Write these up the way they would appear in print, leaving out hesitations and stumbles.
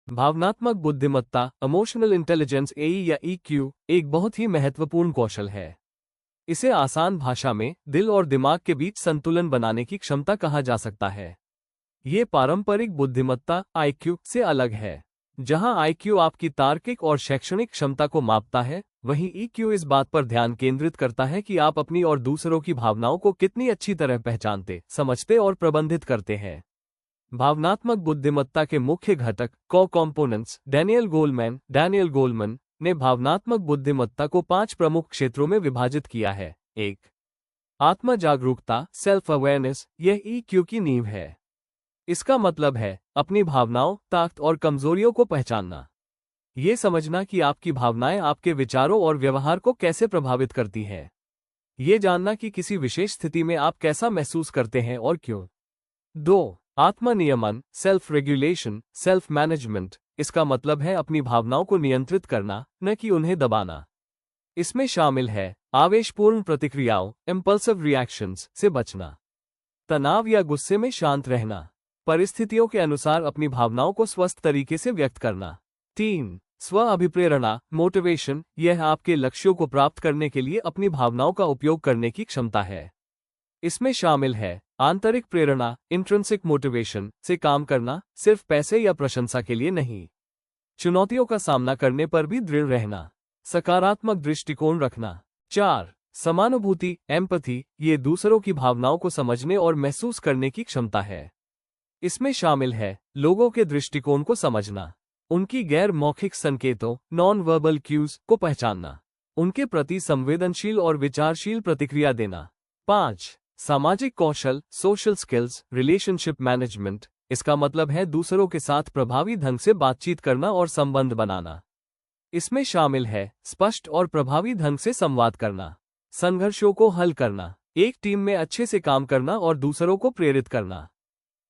भावनात्मक बुद्धिमत्ता emotional intelligence एई या ईक्यू एक बहुत ही महत्वपूर्ण कौशल है। इसे आसान भाषा में दिल और दिमाग के बीच संतुलन बनाने की क्षमता कहा जा सकता है। ये पारंपरिक बुद्धिमत्ता आईक्यू से अलग है। जहां आईक्यू आपकी तार्किक और शैक्षणिक क्षमता को मापता है, वहीं ईक्यू इस बात पर ध्यान केंद्रित करता है कि आप अपनी और दूसरों की भावनाओं को कितनी अच्छी तरह पहचानते, समझते और प्रबंधित करते हैं। भावनात्मक बुद्धिमत्ता के मुख्य घटक कंपोनेंट्स डैनियल गोलमैन ने भावनात्मक बुद्धिमत्ता को 5 प्रमुख क्षेत्रों में विभाजित किया है। 1. आत्म जागरूकता सेल्फ अवेयरनेस, यह ईक्यू की नींव है। इसका मतलब है अपनी भावनाओं, ताकत और कमजोरियों को पहचानना। ये समझना कि आपकी भावनाएं आपके विचारों और व्यवहार को कैसे प्रभावित करती हैं। ये जानना कि किसी विशेष स्थिति में आप कैसा महसूस करते हैं और क्यों। 2. आत्मनियमन सेल्फ रेगुलेशन सेल्फ मैनेजमेंट, इसका मतलब है अपनी भावनाओं को नियंत्रित करना, न कि उन्हें दबाना। इसमें शामिल है आवेशपूर्ण प्रतिक्रियाओं इम्पल्सिव रिएक्शंस से बचना, तनाव या गुस्से में शांत रहना, परिस्थितियों के अनुसार अपनी भावनाओं को स्वस्थ तरीके से व्यक्त करना। 3. स्व अभिप्रेरणा मोटिवेशन, यह आपके लक्ष्यों को प्राप्त करने के लिए अपनी भावनाओं का उपयोग करने की क्षमता है। इसमें शामिल है आंतरिक प्रेरणा इंट्रिंसिक मोटिवेशन से काम करना, सिर्फ पैसे या प्रशंसा के लिए नहीं। चुनौतियों का सामना करने पर भी दृढ़ रहना, सकारात्मक दृष्टिकोण रखना। 4. समानुभूति एम्पैथी, ये दूसरों की भावनाओं को समझने और महसूस करने की क्षमता है। इसमें शामिल है लोगों के दृष्टिकोण को समझना, उनकी गैर मौखिक संकेतों नॉन वर्बल क्यूज को पहचानना, उनके प्रति संवेदनशील और विचारशील प्रतिक्रिया देना। 5. सामाजिक कौशल सोशल स्किल्स रिलेशनशिप मैनेजमेंट, इसका मतलब है दूसरों के साथ प्रभावी ढंग से बातचीत करना और संबंध बनाना। इसमें शामिल है स्पष्ट और प्रभावी ढंग से संवाद करना, संघर्षों को हल करना, एक टीम में अच्छे से काम करना और दूसरों को प्रेरित करना,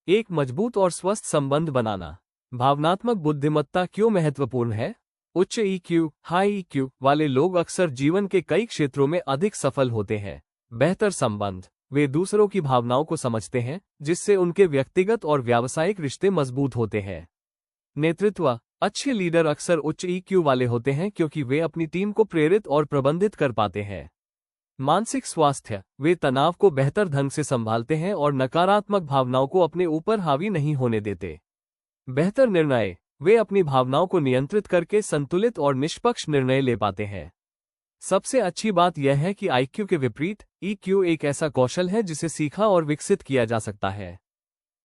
एक मजबूत और स्वस्थ संबंध बनाना। भावनात्मक बुद्धिमत्ता क्यों महत्वपूर्ण है? उच्च ईक्यू हाई ईक्यू वाले लोग अक्सर जीवन के कई क्षेत्रों में अधिक सफल होते हैं। बेहतर संबंध, वे दूसरों की भावनाओं को समझते हैं, जिससे उनके व्यक्तिगत और व्यावसायिक रिश्ते मजबूत होते हैं। नेतृत्व, अच्छे लीडर अक्सर उच्च ईक्यू वाले होते हैं क्योंकि वे अपनी टीम को प्रेरित और प्रबंधित कर पाते हैं। मानसिक स्वास्थ्य, वे तनाव को बेहतर ढंग से संभालते हैं और नकारात्मक भावनाओं को अपने ऊपर हावी नहीं होने देते। बेहतर निर्णय, वे अपनी भावनाओं को नियंत्रित करके संतुलित और निष्पक्ष निर्णय ले पाते हैं। सबसे अच्छी बात यह है कि आईक्यू के विपरीत ईक्यू एक ऐसा कौशल है जिसे सीखा और विकसित किया जा सकता है।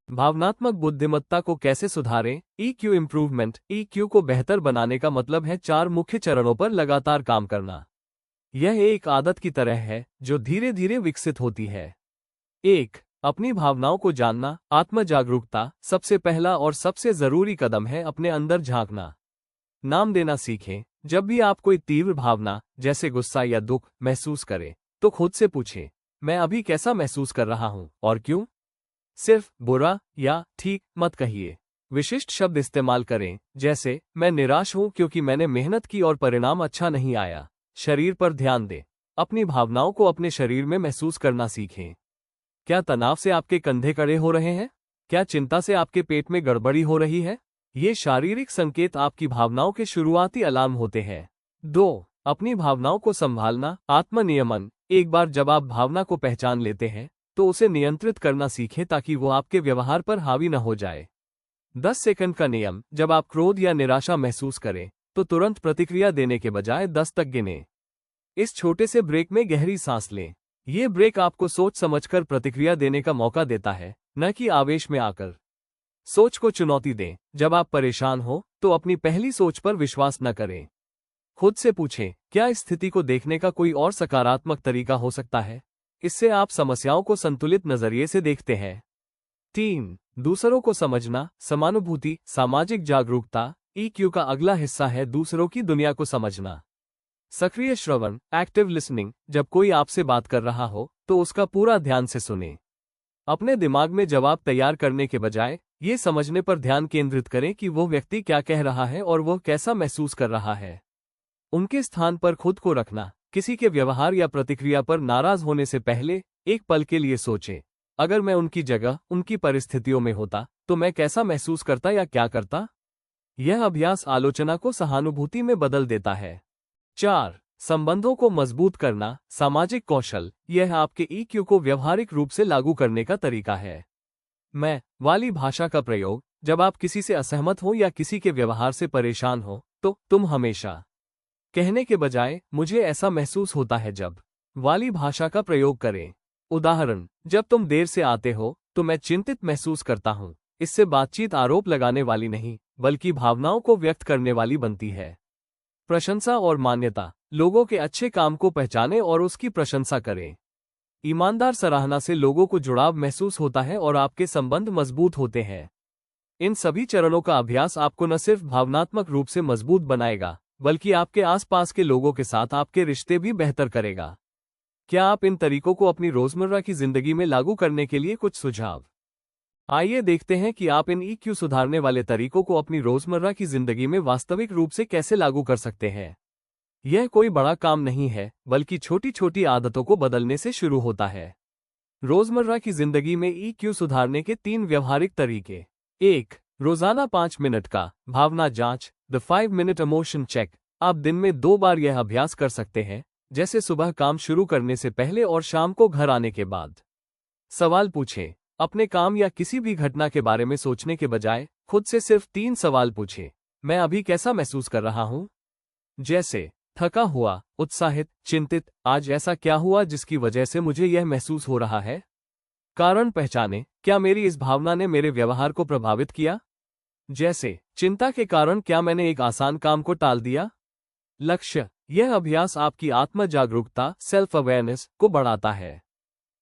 भावनात्मक बुद्धिमत्ता को कैसे सुधारें? ईक्यू इंप्रूवमेंट, ईक्यू को बेहतर बनाने का मतलब है 4 मुख्य चरणों पर लगातार काम करना। यह एक आदत की तरह है जो धीरे धीरे विकसित होती है। 1. अपनी भावनाओं को जानना आत्म जागरूकता, सबसे पहला और सबसे जरूरी कदम है अपने अंदर झांकना। नाम देना सीखें। जब भी आप कोई तीव्र भावना जैसे गुस्सा या दुख महसूस करें, तो खुद से पूछें, मैं अभी कैसा महसूस कर रहा हूं और क्यों? सिर्फ बुरा या ठीक मत कहिए। विशिष्ट शब्द इस्तेमाल करें, जैसे मैं निराश हूं क्योंकि मैंने मेहनत की और परिणाम अच्छा नहीं आया। शरीर पर ध्यान दें, अपनी भावनाओं को अपने शरीर में महसूस करना सीखें। क्या तनाव से आपके कंधे कड़े हो रहे हैं? क्या चिंता से आपके पेट में गड़बड़ी हो रही है? ये शारीरिक संकेत आपकी भावनाओं के शुरुआती अलार्म होते हैं। 2. अपनी भावनाओं को संभालना आत्मनियमन, एक बार जब आप भावना को पहचान लेते हैं, तो उसे नियंत्रित करना सीखें ताकि वो आपके व्यवहार पर हावी न हो जाए। 10 सेकंड का नियम, जब आप क्रोध या निराशा महसूस करें, तो तुरंत प्रतिक्रिया देने के बजाय 10 तक गिनें। इस छोटे से ब्रेक में गहरी सांस लें। ये ब्रेक आपको सोच समझकर प्रतिक्रिया देने का मौका देता है, न कि आवेश में आकर। सोच को चुनौती दें, जब आप परेशान हो तो अपनी पहली सोच पर विश्वास न करें। खुद से पूछें, क्या इस स्थिति को देखने का कोई और सकारात्मक तरीका हो सकता है? इससे आप समस्याओं को संतुलित नजरिए से देखते हैं। 3. दूसरों को समझना समानुभूति सामाजिक जागरूकता, ईक्यू का अगला हिस्सा है दूसरों की दुनिया को समझना। सक्रिय श्रवण एक्टिव लिसनिंग, जब कोई आपसे बात कर रहा हो तो उसका पूरा ध्यान से सुनें। अपने दिमाग में जवाब तैयार करने के बजाय ये समझने पर ध्यान केंद्रित करें कि वो व्यक्ति क्या कह रहा है और वो कैसा महसूस कर रहा है। उनके स्थान पर खुद को रखना, किसी के व्यवहार या प्रतिक्रिया पर नाराज होने से पहले एक पल के लिए सोचें, अगर मैं उनकी जगह उनकी परिस्थितियों में होता तो मैं कैसा महसूस करता या क्या करता। यह अभ्यास आलोचना को सहानुभूति में बदल देता है। 4. संबंधों को मजबूत करना, सामाजिक कौशल। यह आपके EQ को व्यवहारिक रूप से लागू करने का तरीका है। मैं वाली भाषा का प्रयोग, जब आप किसी से असहमत हो या किसी के व्यवहार से परेशान हो, तो तुम हमेशा कहने के बजाय मुझे ऐसा महसूस होता है जब वाली भाषा का प्रयोग करें। उदाहरण, जब तुम देर से आते हो तो मैं चिंतित महसूस करता हूं। इससे बातचीत आरोप लगाने वाली नहीं, बल्कि भावनाओं को व्यक्त करने वाली बनती है। प्रशंसा और मान्यता। लोगों के अच्छे काम को पहचानें और उसकी प्रशंसा करें। ईमानदार सराहना से लोगों को जुड़ाव महसूस होता है और आपके संबंध मजबूत होते हैं। इन सभी चरणों का अभ्यास आपको न सिर्फ भावनात्मक रूप से मजबूत बनाएगा, बल्कि आपके आसपास के लोगों के साथ आपके रिश्ते भी बेहतर करेगा। क्या आप इन तरीकों को अपनी रोजमर्रा की जिंदगी में लागू करने के लिए कुछ सुझाव? आइए देखते हैं कि आप इन EQ सुधारने वाले तरीकों को अपनी रोजमर्रा की जिंदगी में वास्तविक रूप से कैसे लागू कर सकते हैं। यह कोई बड़ा काम नहीं है, बल्कि छोटी छोटी आदतों को बदलने से शुरू होता है। रोजमर्रा की जिंदगी में EQ सुधारने के 3 व्यवहारिक तरीके। 1. रोजाना 5 मिनट का भावना जांच, द 5-minute इमोशन चेक। आप दिन में 2 बार यह अभ्यास कर सकते हैं, जैसे सुबह काम शुरू करने से पहले और शाम को घर आने के बाद। सवाल पूछें। अपने काम या किसी भी घटना के बारे में सोचने के बजाय खुद से सिर्फ 3 सवाल पूछें। मैं अभी कैसा महसूस कर रहा हूं? जैसे थका हुआ, उत्साहित, चिंतित। आज ऐसा क्या हुआ जिसकी वजह से मुझे यह महसूस हो रहा है? कारण पहचानें। क्या मेरी इस भावना ने मेरे व्यवहार को प्रभावित किया? जैसे चिंता के कारण क्या मैंने एक आसान काम को टाल दिया? लक्ष्य। यह अभ्यास आपकी आत्म जागरूकता, सेल्फ अवेयरनेस को बढ़ाता है।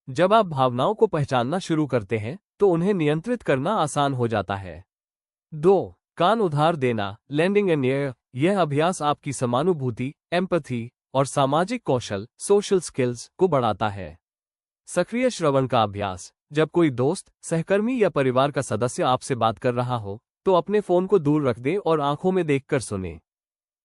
जब आप भावनाओं को पहचानना शुरू करते हैं तो उन्हें नियंत्रित करना आसान हो जाता है। 2. कान उधार देना, लेंडिंग एन ईयर। यह अभ्यास आपकी समानुभूति, एम्पैथी और सामाजिक कौशल, सोशल स्किल्स को बढ़ाता है। सक्रिय श्रवण का अभ्यास। जब कोई दोस्त, सहकर्मी या परिवार का सदस्य आपसे बात कर रहा हो, तो अपने फोन को दूर रख दें और आंखों में देखकर सुनें।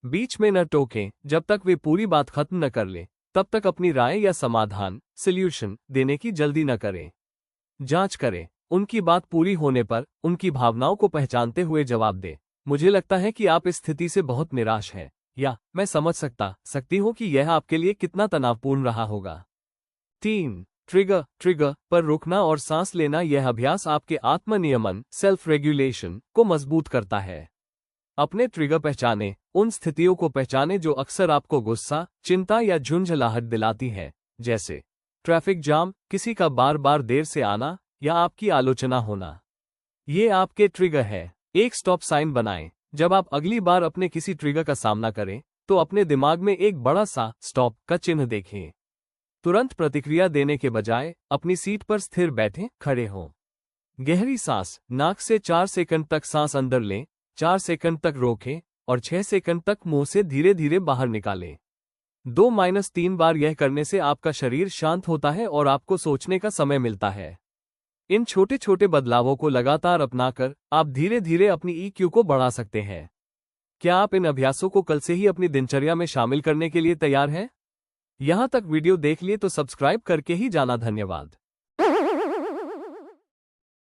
बीच में न टोकें। जब तक वे पूरी बात खत्म न कर लें, तब तक अपनी राय या समाधान, सॉल्यूशन देने की जल्दी न करें। जांच करें। उनकी बात पूरी होने पर उनकी भावनाओं को पहचानते हुए जवाब दें। मुझे लगता है कि आप इस स्थिति से बहुत निराश हैं, या मैं समझ सकती हूँ कि यह आपके लिए कितना तनावपूर्ण रहा होगा। 3. ट्रिगर पर रुकना और सांस लेना। यह अभ्यास आपके आत्मनियमन, सेल्फ रेगुलेशन को मजबूत करता है। अपने ट्रिगर पहचानें। उन स्थितियों को पहचानें जो अक्सर आपको गुस्सा, चिंता या झुंझलाहट दिलाती हैं, जैसे ट्रैफिक जाम, किसी का बार बार देर से आना या आपकी आलोचना होना। ये आपके ट्रिगर है। एक स्टॉप साइन बनाएं। जब आप अगली बार अपने किसी ट्रिगर का सामना करें, तो अपने दिमाग में एक बड़ा सा स्टॉप का चिन्ह देखें। तुरंत प्रतिक्रिया देने के बजाय अपनी सीट पर स्थिर बैठें, खड़े हों। गहरी सांस। नाक से 4 सेकंड तक सांस अंदर लें, 4 सेकंड तक रोकें और 6 सेकंड तक मुंह से धीरे धीरे बाहर निकालें। 2-3 बार यह करने से आपका शरीर शांत होता है और आपको सोचने का समय मिलता है। इन छोटे छोटे बदलावों को लगातार अपनाकर आप धीरे धीरे अपनी EQ को बढ़ा सकते हैं। क्या आप इन अभ्यासों को कल से ही अपनी दिनचर्या में शामिल करने के लिए तैयार हैं? यहाँ तक वीडियो देख लिए तो सब्सक्राइब करके ही जाना। धन्यवाद।